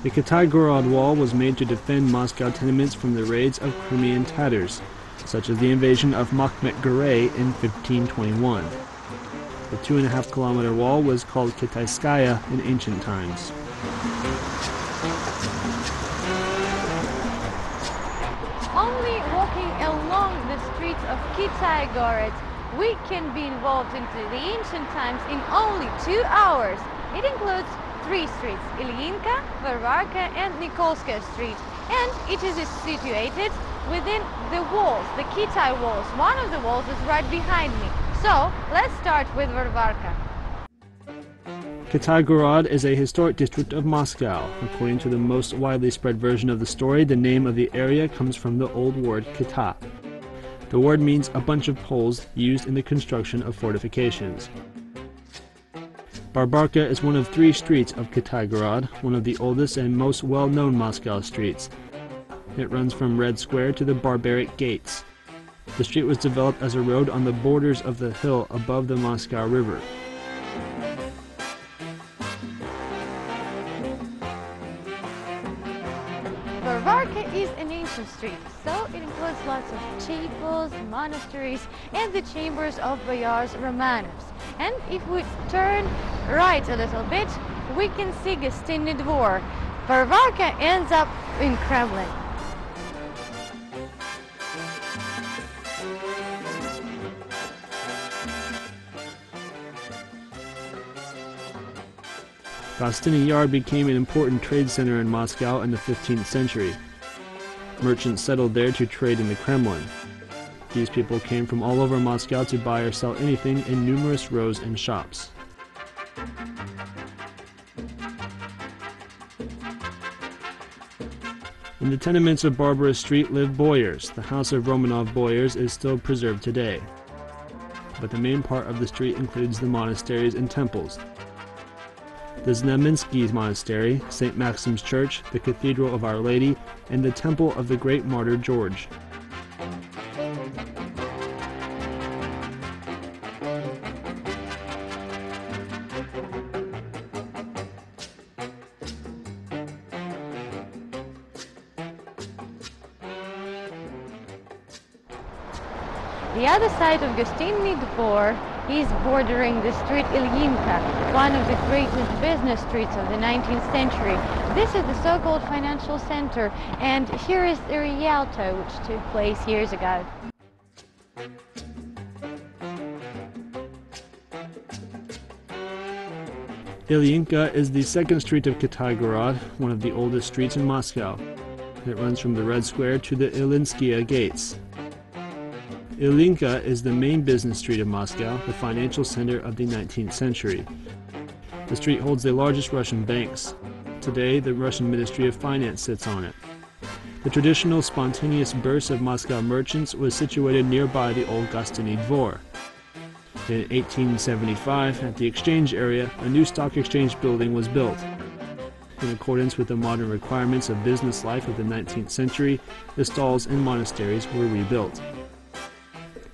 The Kitai-Gorod wall was made to defend Moscow tenements from the raids of Crimean Tatars, such as the invasion of Makhmet-Goray in 1521. The 2.5-kilometer wall was called Kitayskaya in ancient times. Only walking along the streets of Kitai-Gorod, we can be involved into the ancient times in only 2 hours. It includes 3 streets: Ilyinka, Varvarka and Nikolskaya Street, and it is situated within the walls, the Kitai walls. One of the walls is right behind me. So, let's start with Varvarka. Kitai-Gorod is a historic district of Moscow. According to the most widely spread version of the story, the name of the area comes from the old word kita. The word means a bunch of poles used in the construction of fortifications. Varvarka is one of 3 streets of Kitai-Gorod, one of the oldest and most well-known Moscow streets. It runs from Red Square to the Barbaric Gates. The street was developed as a road on the borders of the hill above the Moscow River. Varvarka is an ancient street, so it includes lots of chapels, monasteries, and the chambers of Boyars Romanovs. And if we turn right a little bit, we can see Gostinny Dvor. Varvarka ends up in Kremlin. Gostinny Yard became an important trade center in Moscow in the 15th century. Merchants settled there to trade in the Kremlin. These people came from all over Moscow to buy or sell anything in numerous rows and shops. In the tenements of Barbara Street lived boyars. The house of Romanov boyars is still preserved today. But the main part of the street includes the monasteries and temples. The Znamensky Monastery, St. Maxim's Church, the Cathedral of Our Lady, and the Temple of the Great Martyr George. The other side of Gostinny Dvor is bordering the street Ilyinka, one of the greatest business streets of the 19th century. This is the so-called financial center, and here is the Rialto, which took place years ago. Ilyinka is the second street of Kitai-Gorod, one of the oldest streets in Moscow. It runs from the Red Square to the Ilinskaya Gates. Ilyinka is the main business street of Moscow, the financial center of the 19th century. The street holds the largest Russian banks. Today, the Russian Ministry of Finance sits on it. The traditional spontaneous burst of Moscow merchants was situated nearby the old Gostinny Dvor. In 1875, at the exchange area, a new stock exchange building was built. In accordance with the modern requirements of business life of the 19th century, the stalls and monasteries were rebuilt.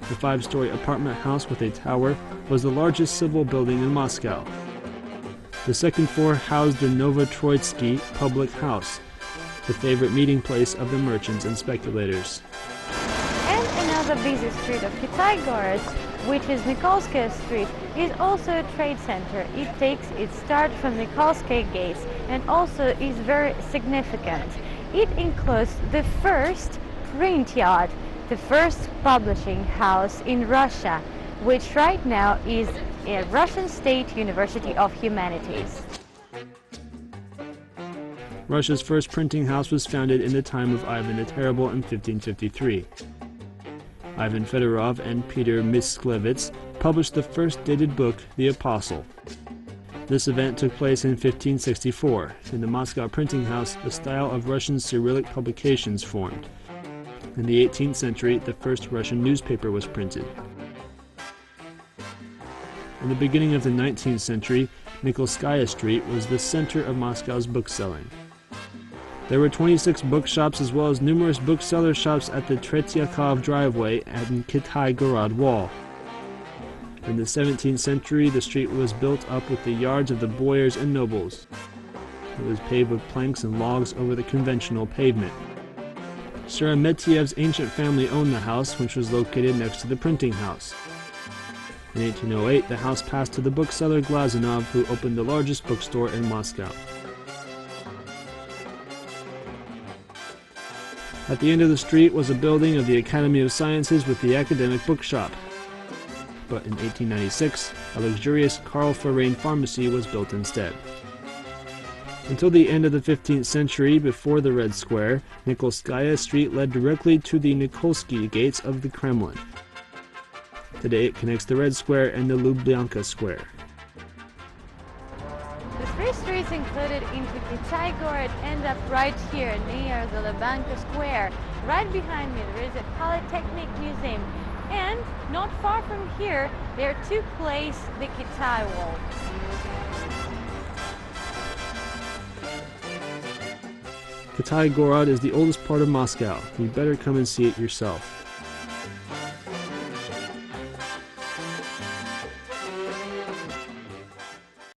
The 5-story apartment house with a tower was the largest civil building in Moscow. The second floor housed the Novotroitsky Public House, the favorite meeting place of the merchants and speculators. And another busy street of Kitai-Gorod, which is Nikolskaya Street, is also a trade center. It takes its start from Nikolskaya Gates and also is very significant. It includes the first print yard, the first publishing house in Russia, which right now is a Russian State University of Humanities. Russia's first printing house was founded in the time of Ivan the Terrible in 1553. Ivan Fedorov and Peter Mickiewicz published the first dated book, The Apostle. This event took place in 1564. In the Moscow printing house, the style of Russian Cyrillic publications formed. In the 18th century, the first Russian newspaper was printed. In the beginning of the 19th century, Nikolskaya Street was the center of Moscow's bookselling. There were 26 bookshops as well as numerous bookseller shops at the Tretyakov driveway and Kitai-Gorod wall. In the 17th century, the street was built up with the yards of the boyars and nobles. It was paved with planks and logs over the conventional pavement. Sheremetyev's ancient family owned the house, which was located next to the printing house. In 1808, the house passed to the bookseller Glazunov, who opened the largest bookstore in Moscow. At the end of the street was a building of the Academy of Sciences with the academic bookshop. But in 1896, a luxurious Karl Farane pharmacy was built instead. Until the end of the 15th century, before the Red Square, Nikolskaya Street led directly to the Nikolsky gates of the Kremlin. Today it connects the Red Square and the Lubyanka Square. The three streets included into Kitai-Gorod end up right here near the Lubyanka Square. Right behind me there is a Polytechnic Museum, and not far from here there took place the Kitai Wall. Kitai-Gorod is the oldest part of Moscow. You better come and see it yourself.